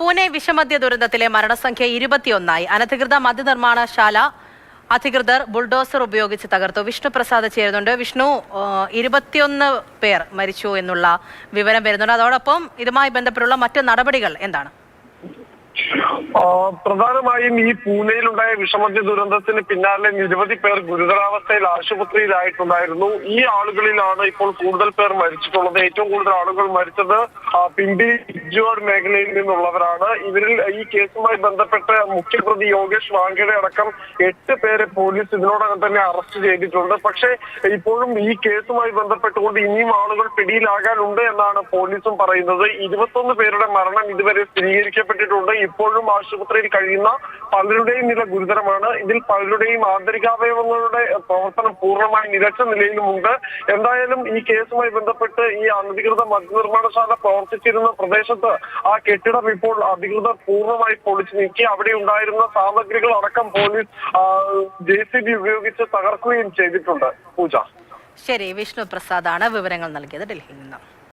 പൂനെ വിഷമദ്യ ദുരന്തത്തിലെ മരണസംഖ്യ 21. അനധികൃത മദ്യനിർമ്മാണശാല അധികൃതർ ബുൾഡോസർ ഉപയോഗിച്ച് തകർത്തു. വിഷ്ണു പ്രസാദ് ചേരുന്നുണ്ട്. വിഷ്ണു, 21 പേർ മരിച്ചു എന്നുള്ള വിവരം വരുന്നുണ്ട്. അതോടൊപ്പം ഇതുമായി ബന്ധപ്പെട്ടുള്ള മറ്റ് നടപടികൾ എന്താണ്? പ്രധാനമായും ഈ പൂനെയിലുണ്ടായ വിഷമദ്യ ദുരന്തത്തിന് പിന്നാലെ നിരവധി പേർ ഗുരുതരാവസ്ഥയിൽ ആശുപത്രിയിലായിട്ടുണ്ടായിരുന്നു. ഈ ആളുകളിലാണ് ഇപ്പോൾ കൂടുതൽ പേർ മരിച്ചിട്ടുള്ളത്. ഏറ്റവും കൂടുതൽ ആളുകൾ മരിച്ചത് പിണ്ടി ഇജ്വാഡ് മേഖലയിൽ നിന്നുള്ളവരാണ്. ഇവരിൽ ഈ കേസുമായി ബന്ധപ്പെട്ട് മുഖ്യപ്രതി യോഗേഷ് വാങ്കയുടെ അടക്കം 8 പേരെ പോലീസ് ഇതിനോടകം തന്നെ അറസ്റ്റ് ചെയ്തിട്ടുണ്ട്. പക്ഷേ ഇപ്പോഴും ഈ കേസുമായി ബന്ധപ്പെട്ടുകൊണ്ട് ഇനിയും ആളുകൾ പിടിയിലാകാനുണ്ട് എന്നാണ് പോലീസും പറയുന്നത്. 21 പേരുടെ മരണം ഇതുവരെ സ്ഥിരീകരിക്കപ്പെട്ടിട്ടുണ്ട്. ഇപ്പോഴും ആശുപത്രിയിൽ കഴിയുന്ന പലരുടെയും നില ഗുരുതരമാണ്. ഇതിൽ പലരുടെയും ആന്തരികാവയവങ്ങളുടെ പ്രവർത്തനം പൂർണ്ണമായി നിലച്ച നിലയിലുമുണ്ട്. എന്തായാലും ഈ കേസുമായി ബന്ധപ്പെട്ട് ഈ അനധികൃത മദ്യനിർമ്മാണശാല പ്രവർത്തിച്ചിരുന്ന പ്രദേശത്ത് ആ കെട്ടിടം ഇപ്പോൾ അധികൃതർ പൂർണ്ണമായി പൊളിച്ചു നീക്കി. അവിടെ ഉണ്ടായിരുന്ന സാമഗ്രികൾ അടക്കം പോലീസ് JCB ഉപയോഗിച്ച് തകർക്കുകയും ചെയ്തിട്ടുണ്ട്. പൂജ. ശരി, വിഷ്ണു പ്രസാദാണ് വിവരങ്ങൾ നൽകിയത് ഡൽഹിയിൽ നിന്ന്.